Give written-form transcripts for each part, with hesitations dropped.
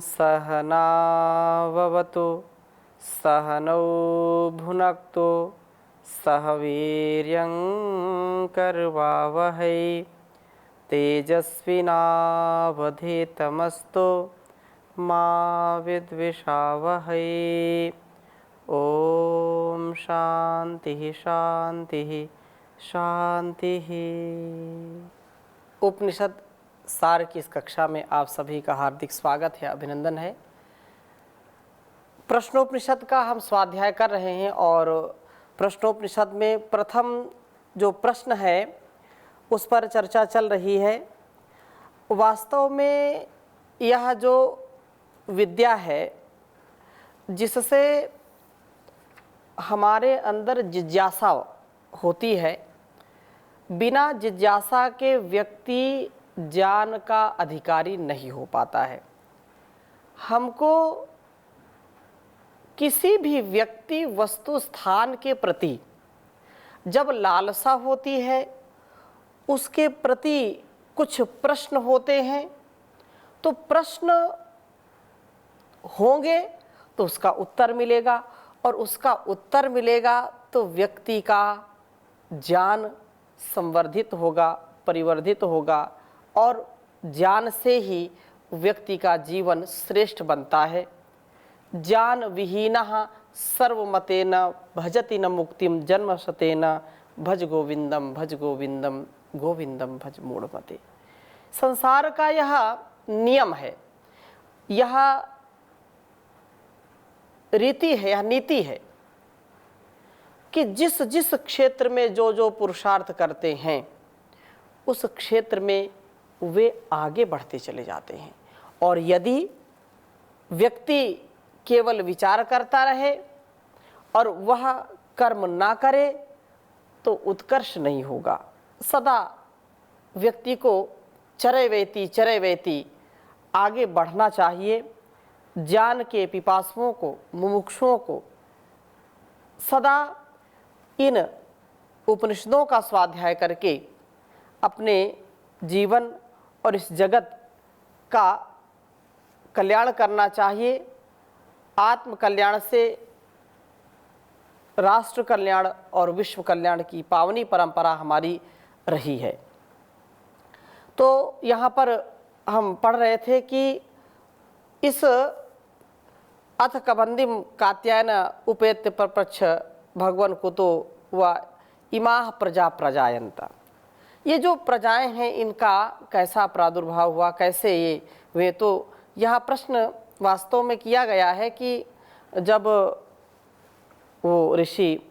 सहनाववतु सहनौ भुनक्तु सह वीर्यं करवावहै तेजस्विनावधीतमस्तु मा विद्विषावहै। ओम शांति शांति शांति। उपनिषद सार की इस कक्षा में आप सभी का हार्दिक स्वागत है, अभिनंदन है। प्रश्नोपनिषद का हम स्वाध्याय कर रहे हैं और प्रश्नोपनिषद में प्रथम जो प्रश्न है उस पर चर्चा चल रही है। वास्तव में यह जो विद्या है जिससे हमारे अंदर जिज्ञासा होती है, बिना जिज्ञासा के व्यक्ति ज्ञान का अधिकारी नहीं हो पाता है। हमको किसी भी व्यक्ति वस्तु स्थान के प्रति जब लालसा होती है, उसके प्रति कुछ प्रश्न होते हैं, तो प्रश्न होंगे तो उसका उत्तर मिलेगा और उसका उत्तर मिलेगा तो व्यक्ति का ज्ञान संवर्धित होगा, परिवर्धित होगा और ज्ञान से ही व्यक्ति का जीवन श्रेष्ठ बनता है। ज्ञान विहीनः सर्वमतेन भजति न मुक्तिम जन्मशतेन भज गोविंदम गोविंदम भज मूढ़मते। संसार का यह नियम है, यह रीति है, यह नीति है कि जिस जिस क्षेत्र में जो जो पुरुषार्थ करते हैं उस क्षेत्र में वे आगे बढ़ते चले जाते हैं। और यदि व्यक्ति केवल विचार करता रहे और वह कर्म ना करे तो उत्कर्ष नहीं होगा। सदा व्यक्ति को चरैवेति आगे बढ़ना चाहिए। ज्ञान के पिपासुओं को, मुमुक्षुओं को सदा इन उपनिषदों का स्वाध्याय करके अपने जीवन और इस जगत का कल्याण करना चाहिए। आत्म कल्याण से राष्ट्र कल्याण और विश्व कल्याण की पावनी परंपरा हमारी रही है। तो यहाँ पर हम पढ़ रहे थे कि इस अथ कबंदिम कात्यायन उपेत्य प्रपच्छ भगवन कुतो व इमाह प्रजा प्रजायंता। ये जो प्रजाएं हैं इनका कैसा प्रादुर्भाव हुआ, कैसे ये वे, तो यह प्रश्न वास्तव में किया गया है कि जब वो ऋषि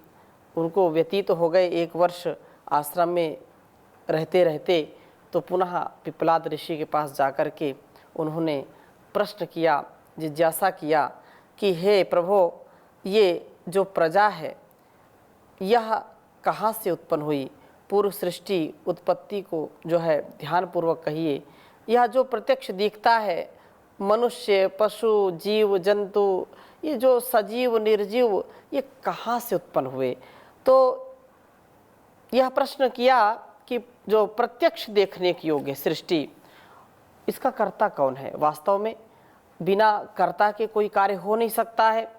उनको व्यतीत हो गए 1 वर्ष आश्रम में रहते रहते, तो पुनः पिपलाद ऋषि के पास जाकर के उन्होंने प्रश्न किया, जिज्ञासा किया कि हे प्रभु, ये जो प्रजा है यह कहाँ से उत्पन्न हुई? पूर्व सृष्टि उत्पत्ति को जो है ध्यानपूर्वक कहिए। यह जो प्रत्यक्ष दिखता है, मनुष्य, पशु, जीव, जंतु, ये जो सजीव निर्जीव, ये कहाँ से उत्पन्न हुए? तो यह प्रश्न किया कि जो प्रत्यक्ष देखने के योग्य सृष्टि, इसका कर्ता कौन है? वास्तव में बिना कर्ता के कोई कार्य हो नहीं सकता है,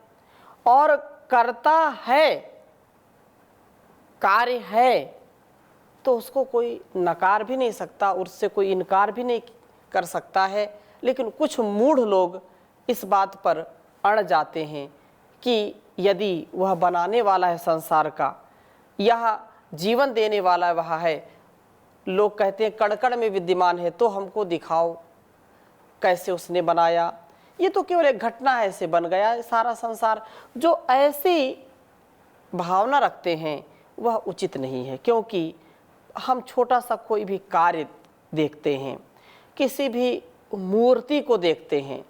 और कर्ता है, कार्य है, तो उसको कोई नकार भी नहीं सकता, उससे कोई इनकार भी नहीं कर सकता है। लेकिन कुछ मूढ़ लोग इस बात पर अड़ जाते हैं कि यदि वह बनाने वाला है संसार का, यह जीवन देने वाला वह है, लोग कहते हैं कण कण में विद्यमान है, तो हमको दिखाओ कैसे उसने बनाया। ये तो केवल एक घटना है, ऐसे बन गया सारा संसार। जो ऐसी भावना रखते हैं वह उचित नहीं है, क्योंकि हम छोटा सा कोई भी कार्य देखते हैं, किसी भी मूर्ति को देखते हैं,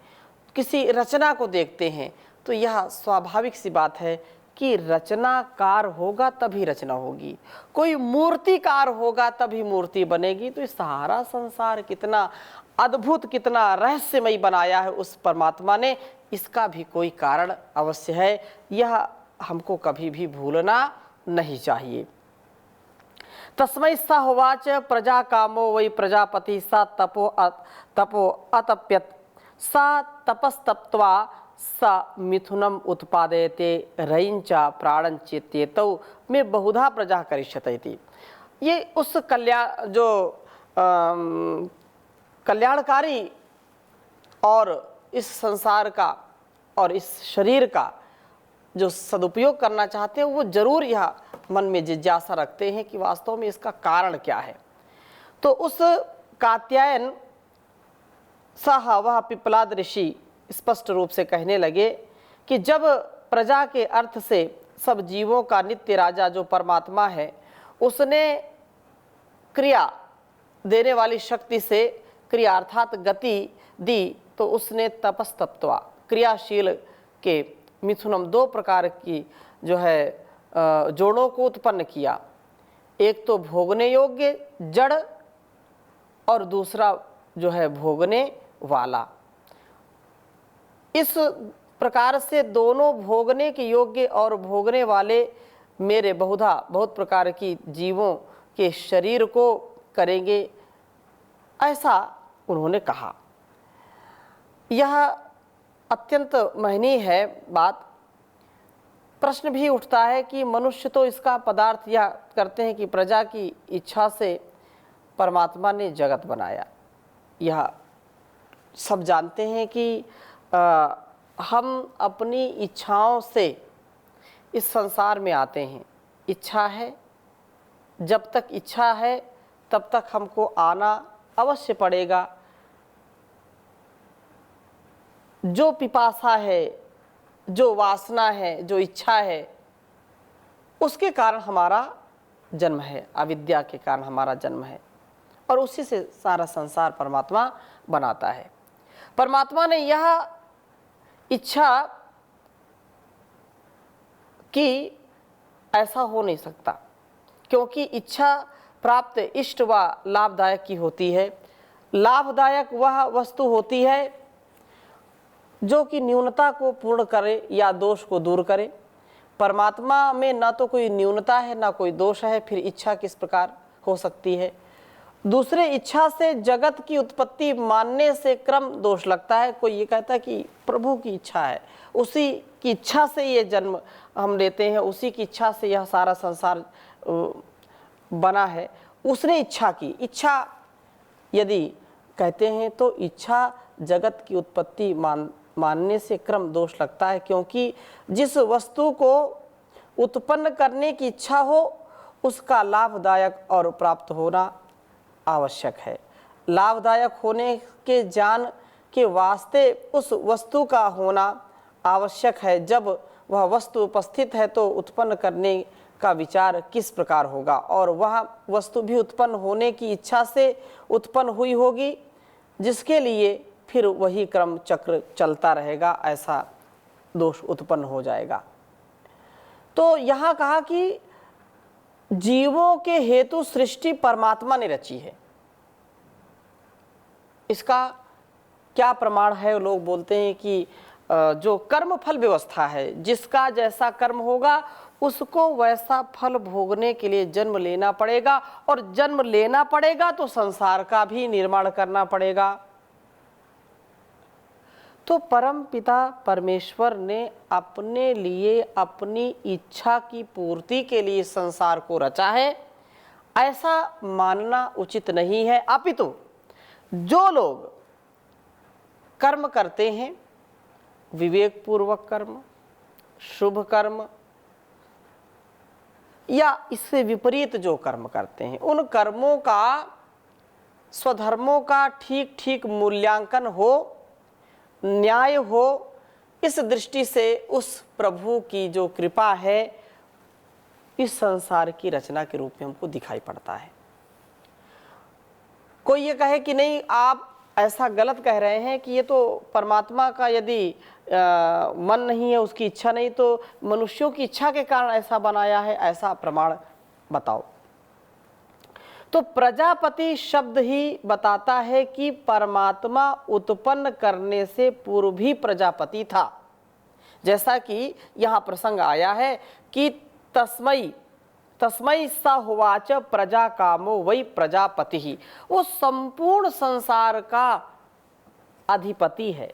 किसी रचना को देखते हैं, तो यह स्वाभाविक सी बात है कि रचनाकार होगा तभी रचना होगी, कोई मूर्तिकार होगा तभी मूर्ति बनेगी। तो इस सारा संसार कितना अद्भुत, कितना रहस्यमय बनाया है उस परमात्मा ने, इसका भी कोई कारण अवश्य है। यह हमको कभी भी भूलना नहीं चाहिए। तस्मै स होवाच प्रजा कामो वै प्रजापति स तपो अतप्यत सा तपस्तप्त्वा स मिथुनम उत्पादयते रयिंचा प्राणं चेत्येतौ में बहुधा प्रजा करिष्यते इति। ये उस कल्याणकारी और इस संसार का और इस शरीर का जो सदुपयोग करना चाहते हैं वो जरूर यह मन में जिज्ञासा रखते हैं कि वास्तव में इसका कारण क्या है। तो उस कात्यायन साह वह पिपलाद ऋषि स्पष्ट रूप से कहने लगे कि जब प्रजा के अर्थ से सब जीवों का नित्य राजा जो परमात्मा है उसने क्रिया देने वाली शक्ति से क्रिया अर्थात गति दी तो उसने तपस्तप्त्वा क्रियाशील के मिथुनम दो प्रकार की जो है जोड़ों को उत्पन्न किया। एक तो भोगने योग्य जड़ और दूसरा जो है भोगने वाला। इस प्रकार से दोनों भोगने के योग्य और भोगने वाले मेरे बहुत प्रकार की जीवों के शरीर को करेंगे, ऐसा उन्होंने कहा। यह अत्यंत महनीय है बात। प्रश्न भी उठता है कि मनुष्य तो इसका पदार्थ यह करते हैं कि प्रजा की इच्छा से परमात्मा ने जगत बनाया। यह सब जानते हैं कि हम अपनी इच्छाओं से इस संसार में आते हैं। इच्छा है, जब तक इच्छा है तब तक हमको आना अवश्य पड़ेगा। जो पिपासा है, जो वासना है, जो इच्छा है, उसके कारण हमारा जन्म है, अविद्या के कारण हमारा जन्म है और उसी से सारा संसार परमात्मा बनाता है। परमात्मा ने यह इच्छा कि ऐसा हो नहीं सकता, क्योंकि इच्छा प्राप्त इष्ट व लाभदायक की होती है। लाभदायक वह वस्तु होती है जो कि न्यूनता को पूर्ण करे या दोष को दूर करे। परमात्मा में ना तो कोई न्यूनता है ना कोई दोष है, फिर इच्छा किस प्रकार हो सकती है। दूसरे इच्छा से जगत की उत्पत्ति मानने से क्रम दोष लगता है। कोई ये कहता है कि प्रभु की इच्छा है, उसी की इच्छा से ये जन्म हम लेते हैं, उसी की इच्छा से यह सारा संसार बना है, उसने इच्छा की। इच्छा यदि कहते हैं तो इच्छा जगत की उत्पत्ति मानने से क्रम दोष लगता है, क्योंकि जिस वस्तु को उत्पन्न करने की इच्छा हो उसका लाभदायक और प्राप्त होना आवश्यक है। लाभदायक होने के जान के वास्ते उस वस्तु का होना आवश्यक है। जब वह वस्तु उपस्थित है तो उत्पन्न करने का विचार किस प्रकार होगा, और वह वस्तु भी उत्पन्न होने की इच्छा से उत्पन्न हुई होगी, जिसके लिए फिर वही क्रम चक्र चलता रहेगा, ऐसा दोष उत्पन्न हो जाएगा। तो यहाँ कहा कि जीवों के हेतु सृष्टि परमात्मा ने रची है। इसका क्या प्रमाण है? लोग बोलते हैं कि जो कर्म फल व्यवस्था है, जिसका जैसा कर्म होगा उसको वैसा फल भोगने के लिए जन्म लेना पड़ेगा, और जन्म लेना पड़ेगा तो संसार का भी निर्माण करना पड़ेगा। तो परम पिता परमेश्वर ने अपने लिए अपनी इच्छा की पूर्ति के लिए संसार को रचा है, ऐसा मानना उचित नहीं है। अपितु जो लोग कर्म करते हैं, विवेक पूर्वक कर्म, शुभ कर्म, या इससे विपरीत जो कर्म करते हैं, उन कर्मों का स्वधर्मों का ठीक ठीक मूल्यांकन हो, न्याय हो, इस दृष्टि से उस प्रभु की जो कृपा है इस संसार की रचना के रूप में हमको दिखाई पड़ता है। कोई ये कहे कि नहीं, आप ऐसा गलत कह रहे हैं कि ये तो परमात्मा का यदि मन नहीं है, उसकी इच्छा नहीं, तो मनुष्यों की इच्छा के कारण ऐसा बनाया है, ऐसा प्रमाण बताओ। तो प्रजापति शब्द ही बताता है कि परमात्मा उत्पन्न करने से पूर्व भी प्रजापति था। जैसा कि यहाँ प्रसंग आया है कि तस्मै स होवाच प्रजा कामो वै प्रजापति ही। वो संपूर्ण संसार का अधिपति है,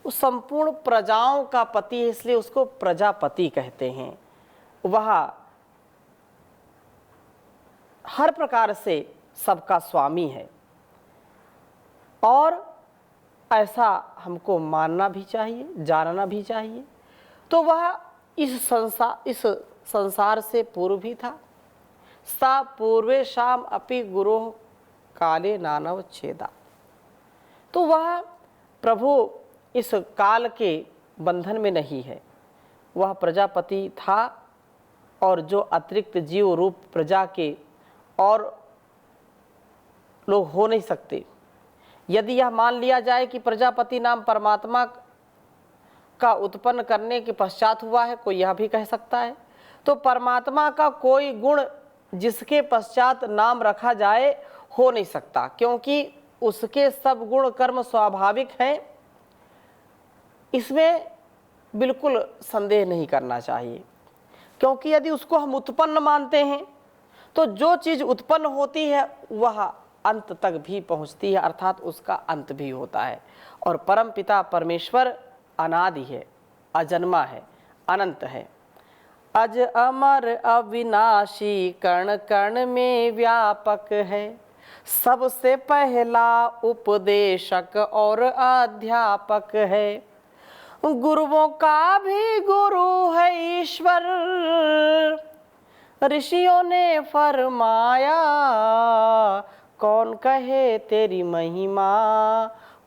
उस संपूर्ण प्रजाओं का पति है, इसलिए उसको प्रजापति कहते हैं। वह हर प्रकार से सबका स्वामी है और ऐसा हमको मानना भी चाहिए, जानना भी चाहिए। तो वह इस संसार से पूर्व भी था। सा पूर्वे शाम अपि गुरो काले नानव छेदा। तो वह प्रभु इस काल के बंधन में नहीं है, वह प्रजापति था और जो अतिरिक्त जीव रूप प्रजा के और लोग हो नहीं सकते। यदि यह मान लिया जाए कि प्रजापति नाम परमात्मा का उत्पन्न करने के पश्चात हुआ है, कोई यह भी कह सकता है, तो परमात्मा का कोई गुण जिसके पश्चात नाम रखा जाए हो नहीं सकता, क्योंकि उसके सब गुण कर्म स्वाभाविक हैं। इसमें बिल्कुल संदेह नहीं करना चाहिए, क्योंकि यदि उसको हम उत्पन्न मानते हैं तो जो चीज़ उत्पन्न होती है वह अंत तक भी पहुंचती है, अर्थात उसका अंत भी होता है। और परमपिता परमेश्वर अनादि है, अजन्मा है, अनंत है। अज अमर अविनाशी कण कण में व्यापक है, सबसे पहला उपदेशक और अध्यापक है। गुरुओं का भी गुरु है ईश्वर, ऋषियों ने फरमाया कौन कहे तेरी महिमा,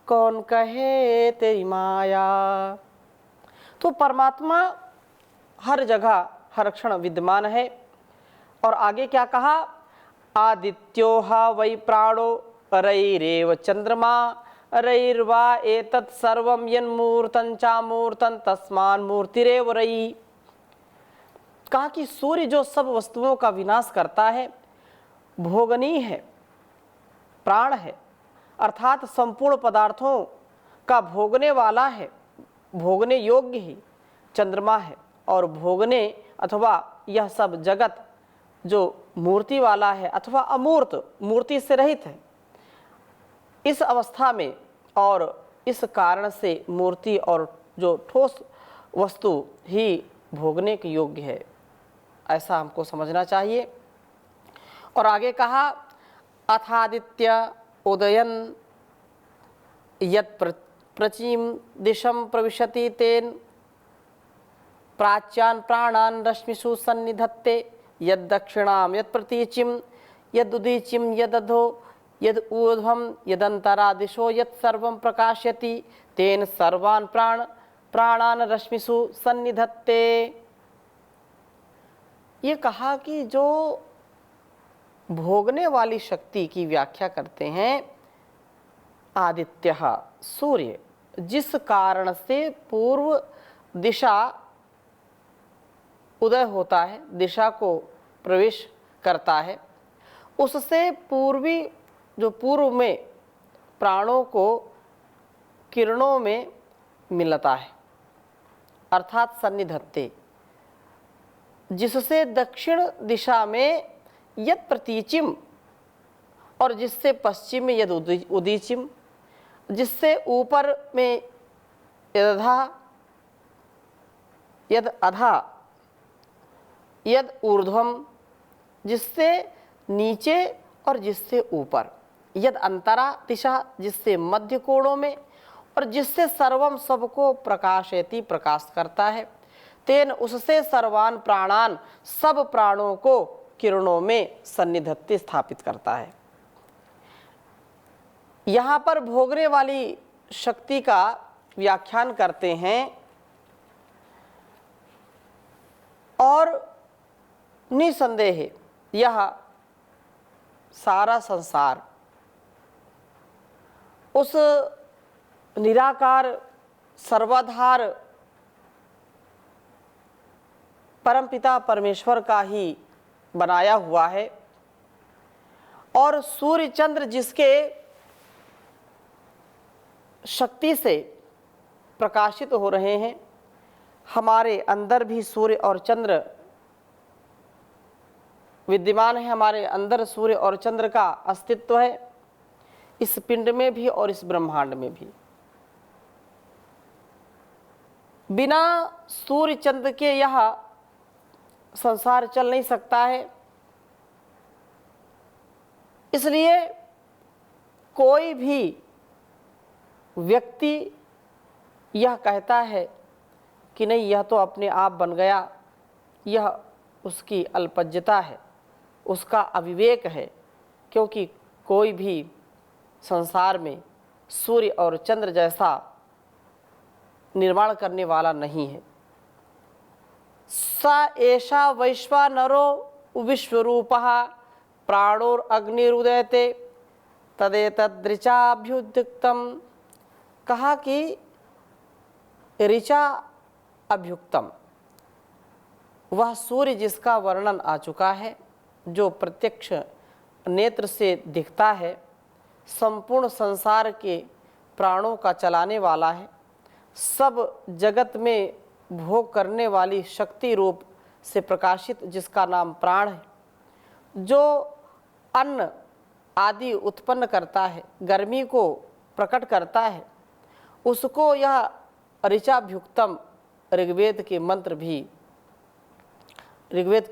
कौन कहे तेरी माया। तो परमात्मा हर जगह हर क्षण विद्यमान है। और आगे क्या कहा, आदित्यो हा वै प्राणो रैरेव चंद्रमा रैर्वा एतत् सर्वं यन्मूर्तं चामूर्तं तस्मान् मूर्तिरेव रई। कहा कि सूर्य जो सब वस्तुओं का विनाश करता है, भोगनी है, प्राण है, अर्थात संपूर्ण पदार्थों का भोगने वाला है, भोगने योग्य ही चंद्रमा है। और भोगने अथवा यह सब जगत जो मूर्ति वाला है अथवा अमूर्त, मूर्ति से रहित है, इस अवस्था में और इस कारण से मूर्ति और जो ठोस वस्तु ही भोगने के योग्य है, ऐसा हमको समझना चाहिए। और आगे कहा, अथादित्य उदयन यत् प्रचीम दिशम प्रविशति तेन प्राच्यान प्राणान रश्मिषु सन्निधत्ते यद दक्षिणाम यद प्रतीचिम यद उदीचिम यदधो यद ऊर्ध्वम यदंतरा दिशो यद सर्वं प्रकाशयति तेन सर्वान् प्राणान रश्मिषु सन्निधत्ते। ये कहा कि जो भोगने वाली शक्ति की व्याख्या करते हैं, आदित्य सूर्य, जिस कारण से पूर्व दिशा उदय होता है, दिशा को प्रवेश करता है, उससे पूर्वी जो पूर्व में प्राणों को किरणों में मिलता है, अर्थात सन्निधत्ते, जिससे दक्षिण दिशा में यद प्रतीचिम और जिससे पश्चिम में यद उदीचिम, जिससे ऊपर में यदधा यद अधा यद ऊर्ध्वम, जिससे नीचे और जिससे ऊपर, यद अंतरा दिशा, जिससे मध्य कोणों में, और जिससे सर्वम सबको प्रकाशयति, प्रकाश करता है, तेन उससे सर्वान प्राणान सब प्राणों को किरणों में सन्निधत्ते स्थापित करता है। यहाँ पर भोगने वाली शक्ति का व्याख्यान करते हैं और निसंदेह यह सारा संसार उस निराकार सर्वाधार परमपिता परमेश्वर का ही बनाया हुआ है। और सूर्य चंद्र जिसके शक्ति से प्रकाशित हो रहे हैं, हमारे अंदर भी सूर्य और चंद्र विद्यमान है, हमारे अंदर सूर्य और चंद्र का अस्तित्व है, इस पिंड में भी और इस ब्रह्मांड में भी। बिना सूर्य चंद्र के यह संसार चल नहीं सकता है। इसलिए कोई भी व्यक्ति यह कहता है कि नहीं यह तो अपने आप बन गया, यह उसकी अल्पज्यता है, उसका अविवेक है, क्योंकि कोई भी संसार में सूर्य और चंद्र जैसा निर्माण करने वाला नहीं है। स एषा वैश्वानरो विश्वरूपः प्राणोर अग्निरुदयते तदेतदृचाभ्युक्तम। कहा कि ऋचा अभ्युक्तम, वह सूर्य जिसका वर्णन आ चुका है, जो प्रत्यक्ष नेत्र से दिखता है, संपूर्ण संसार के प्राणों का चलाने वाला है, सब जगत में भोग करने वाली शक्ति रूप से प्रकाशित जिसका नाम प्राण है, जो अन्न आदि उत्पन्न करता है, गर्मी को प्रकट करता है, उसको यह ऋचाभ्युक्तम ऋग्वेद के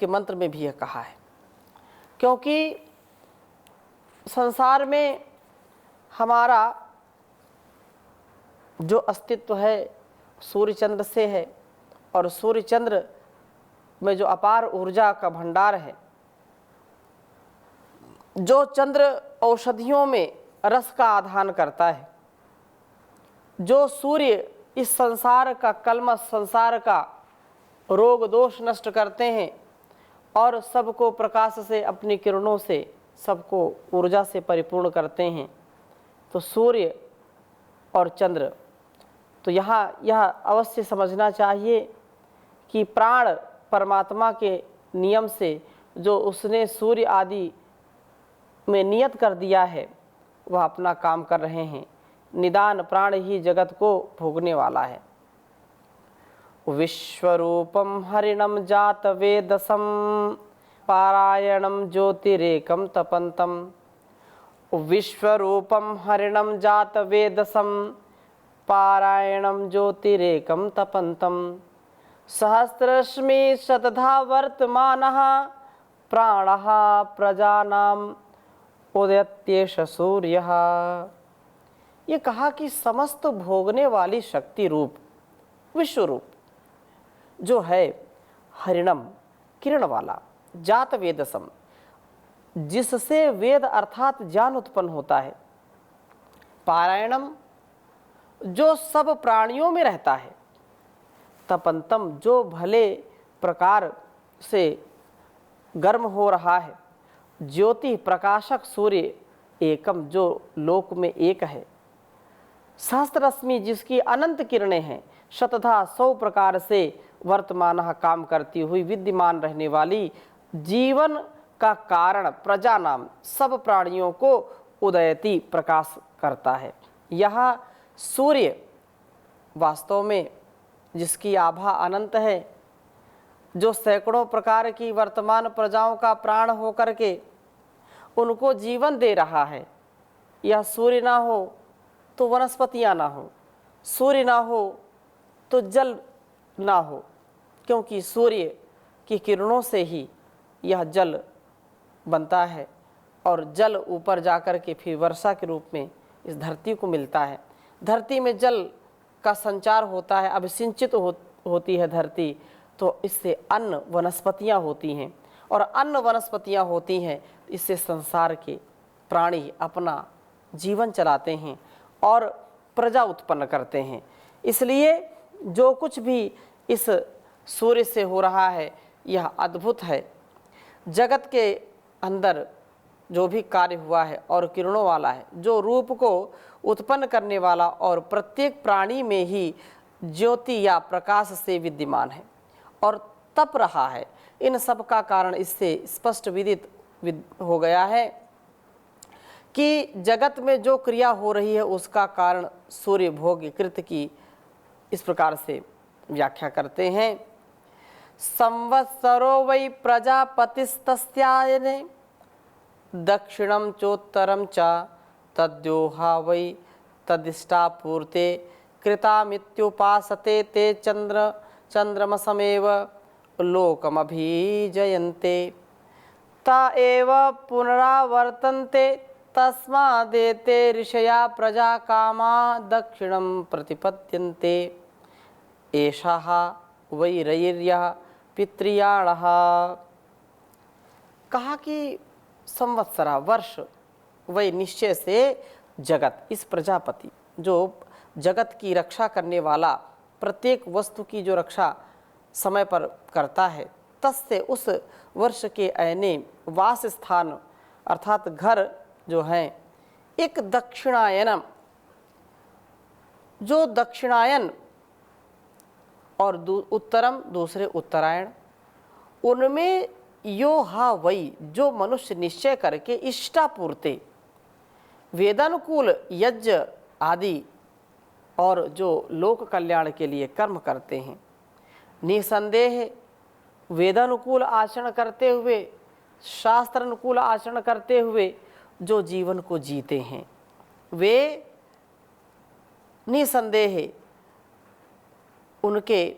मंत्र में भी यह कहा है। क्योंकि संसार में हमारा जो अस्तित्व है सूर्य चंद्र से है, और सूर्य चंद्र में जो अपार ऊर्जा का भंडार है, जो चंद्र औषधियों में रस का आधान करता है, जो सूर्य इस संसार का कलमश, संसार का रोग दोष नष्ट करते हैं और सबको प्रकाश से, अपनी किरणों से सबको ऊर्जा से परिपूर्ण करते हैं, तो सूर्य और चंद्र। तो यहाँ यह अवश्य समझना चाहिए कि प्राण परमात्मा के नियम से जो उसने सूर्य आदि में नियत कर दिया है, वह अपना काम कर रहे हैं। निदान प्राण ही जगत को भोगने वाला है। विश्वरूपम हरिणम जात वेदसम पारायणम ज्योतिरेकम तपंतम। विश्वरूपम हरिणम जात वेदसम पारायणम ज्योतिरेकम तपंतम। सहस्रश्मी शतधा वर्तमानः प्राणः प्रजानाम उदयत्येष सूर्यः। ये कहा कि समस्त भोगने वाली शक्ति रूप विश्व रूप जो है हरिणम किरण वाला, जात वेदसम जिससे वेद अर्थात ज्ञान उत्पन्न होता है, पारायणम जो सब प्राणियों में रहता है, तपंतम जो भले प्रकार से गर्म हो रहा है, ज्योति प्रकाशक सूर्य एकम जो लोक में एक है, सहस्त्ररश्मि जिसकी अनंत किरणें हैं, शतधा 100 प्रकार से वर्तमान काम करती हुई विद्यमान रहने वाली, जीवन का कारण प्रजा नाम सब प्राणियों को उदयति प्रकाश करता है। यह सूर्य वास्तव में जिसकी आभा अनंत है, जो सैकड़ों प्रकार की वर्तमान प्रजाओं का प्राण होकर के उनको जीवन दे रहा है। यह सूर्य ना हो तो वनस्पतियां ना हो, सूर्य ना हो तो जल ना हो, क्योंकि सूर्य की किरणों से ही यह जल बनता है और जल ऊपर जाकर के फिर वर्षा के रूप में इस धरती को मिलता है। धरती में जल का संचार होता है, अभिसिंचित होती है धरती, तो इससे अन्न वनस्पतियां होती हैं, और अन्न वनस्पतियां होती हैं, इससे संसार के प्राणी अपना जीवन चलाते हैं और प्रजा उत्पन्न करते हैं। इसलिए जो कुछ भी इस सूर्य से हो रहा है यह अद्भुत है। जगत के अंदर जो भी कार्य हुआ है और किरणों वाला है, जो रूप को उत्पन्न करने वाला और प्रत्येक प्राणी में ही ज्योति या प्रकाश से विद्यमान है और तप रहा है, इन सब का कारण इससे स्पष्ट विदित हो गया है कि जगत में जो क्रिया हो रही है उसका कारण सूर्य भोग्य कृत की इस प्रकार से व्याख्या करते हैं। संवत्सरो वै प्रजापतिस्तस्यायने दक्षिणम चोत्तरम च तद्योहा वै तदिष्टापूर्ते कृतामित्युपासते ते चंद्रमसमेव लोकमभिजयन्ते ता एव पुनरावर्तन्ते तस्मादेते ऋषया प्रजा कामा दक्षिणं प्रतिपद्यन्ते एषः वैरयिर्यः पितृयाणः। कहा कि संवत्सरा वर्ष वही निश्चय से जगत, इस प्रजापति जो जगत की रक्षा करने वाला, प्रत्येक वस्तु की जो रक्षा समय पर करता है, तस्य उस वर्ष के अयने वास स्थान अर्थात घर जो है एक दक्षिणायनम, जो दक्षिणायन और उत्तरम दूसरे उत्तरायण, उनमें यो हा वही जो मनुष्य निश्चय करके इष्टापूर्ति वेदानुकूल यज्ञ आदि और जो लोक कल्याण के लिए कर्म करते हैं, निसंदेह वेदानुकूल आचरण करते हुए, शास्त्र अनुकूल आचरण करते हुए जो जीवन को जीते हैं, वे निसंदेह उनके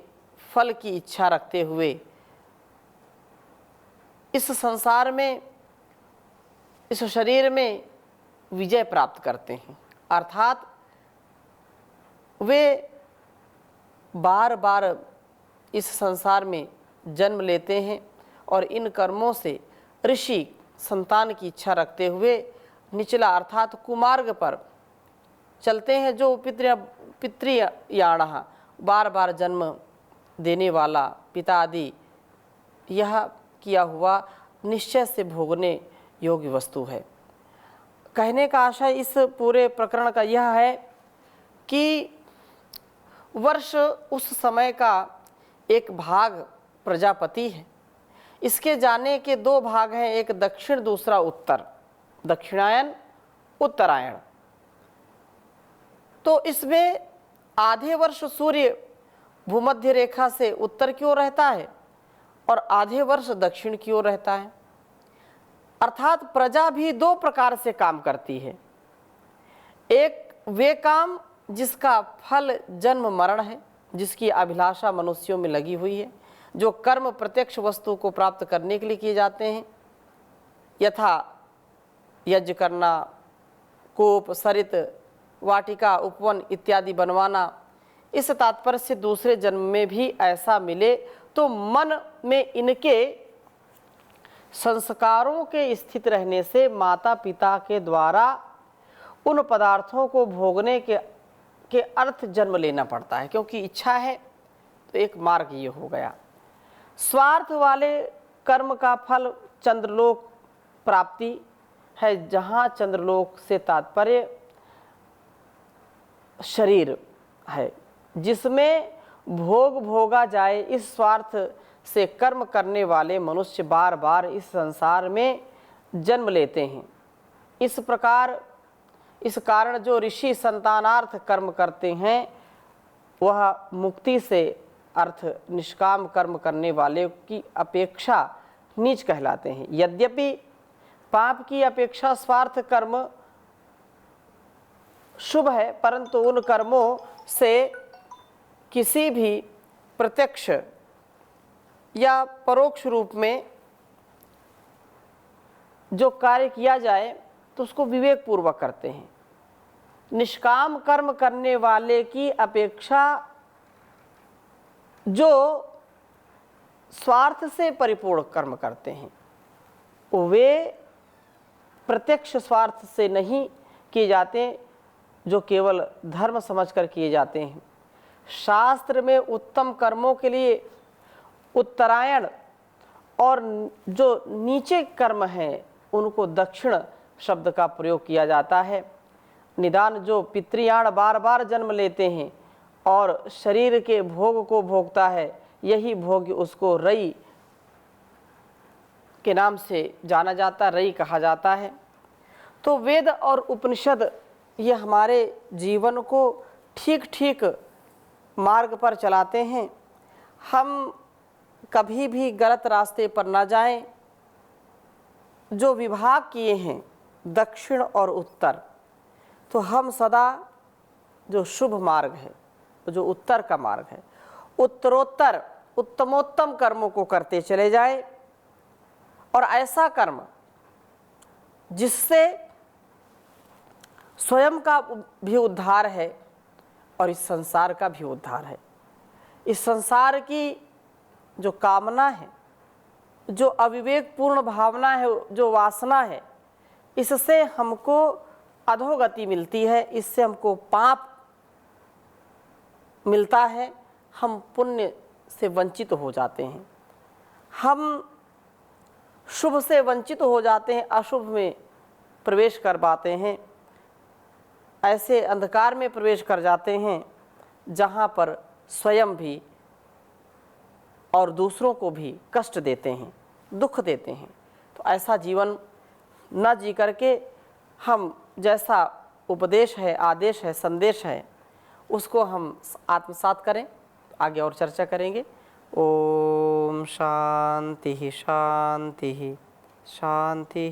फल की इच्छा रखते हुए इस संसार में, इस शरीर में विजय प्राप्त करते हैं। अर्थात वे बार बार इस संसार में जन्म लेते हैं और इन कर्मों से ऋषि संतान की इच्छा रखते हुए निचला अर्थात कुमार्ग पर चलते हैं, जो पितृयाणः बार बार जन्म देने वाला पिता आदि, यह किया हुआ निश्चय से भोगने योग्य वस्तु है। कहने का आशय इस पूरे प्रकरण का यह है कि वर्ष उस समय का एक भाग प्रजापति है। इसके जाने के दो भाग हैं, एक दक्षिण दूसरा उत्तर, दक्षिणायन उत्तरायण। तो इसमें आधे वर्ष सूर्य भूमध्य रेखा से उत्तर की ओर रहता है और आधे वर्ष दक्षिण की ओर रहता है। अर्थात प्रजा भी दो प्रकार से काम करती है। एक वे काम जिसका फल जन्म मरण है, जिसकी अभिलाषा मनुष्यों में लगी हुई है, जो कर्म प्रत्यक्ष वस्तु को प्राप्त करने के लिए किए जाते हैं, यथा यज्ञ करना, कूप, सरित, वाटिका, उपवन इत्यादि बनवाना। इस तात्पर्य से दूसरे जन्म में भी ऐसा मिले तो मन में इनके संस्कारों के स्थित रहने से माता पिता के द्वारा उन पदार्थों को भोगने के अर्थ जन्म लेना पड़ता है, क्योंकि इच्छा है। तो एक मार्ग ये हो गया। स्वार्थ वाले कर्म का फल चंद्रलोक प्राप्ति है, जहाँ चंद्रलोक से तात्पर्य शरीर है, जिसमें भोग भोगा जाए। इस स्वार्थ से कर्म करने वाले मनुष्य बार बार इस संसार में जन्म लेते हैं। इस प्रकार इस कारण जो ऋषि संतानार्थ कर्म करते हैं, वह मुक्ति से अर्थ निष्काम कर्म करने वाले की अपेक्षा नीच कहलाते हैं। यद्यपि पाप की अपेक्षा स्वार्थ कर्म शुभ है, परंतु उन कर्मों से किसी भी प्रत्यक्ष या परोक्ष रूप में जो कार्य किया जाए तो उसको विवेक पूर्वक करते हैं। निष्काम कर्म करने वाले की अपेक्षा जो स्वार्थ से परिपूर्ण कर्म करते हैं, वे प्रत्यक्ष स्वार्थ से नहीं किए जाते, जो केवल धर्म समझकर किए जाते हैं। शास्त्र में उत्तम कर्मों के लिए उत्तरायण और जो नीचे कर्म हैं उनको दक्षिण शब्द का प्रयोग किया जाता है। निदान जो पितृयाण बार बार जन्म लेते हैं और शरीर के भोग को भोगता है, यही भोग उसको रई के नाम से जाना जाता, रई कहा जाता है। तो वेद और उपनिषद ये हमारे जीवन को ठीक ठीक मार्ग पर चलाते हैं। हम कभी भी गलत रास्ते पर ना जाएं। जो विभाग किए हैं दक्षिण और उत्तर, तो हम सदा जो शुभ मार्ग है जो उत्तर का मार्ग है, उत्तरोत्तर उत्तमोत्तम कर्मों को करते चले जाए और ऐसा कर्म जिससे स्वयं का भी उद्धार है और इस संसार का भी उद्धार है। इस संसार की जो कामना है, जो अविवेकपूर्ण भावना है, जो वासना है, इससे हमको अधोगति मिलती है, इससे हमको पाप मिलता है, हम पुण्य से वंचित हो जाते हैं, हम शुभ से वंचित हो जाते हैं, अशुभ में प्रवेश कर पाते हैं, ऐसे अंधकार में प्रवेश कर जाते हैं जहाँ पर स्वयं भी और दूसरों को भी कष्ट देते हैं, दुख देते हैं। तो ऐसा जीवन न जी करके हम जैसा उपदेश है, आदेश है, संदेश है, उसको हम आत्मसात करें। आगे और चर्चा करेंगे। ओम शांति शांति शांति।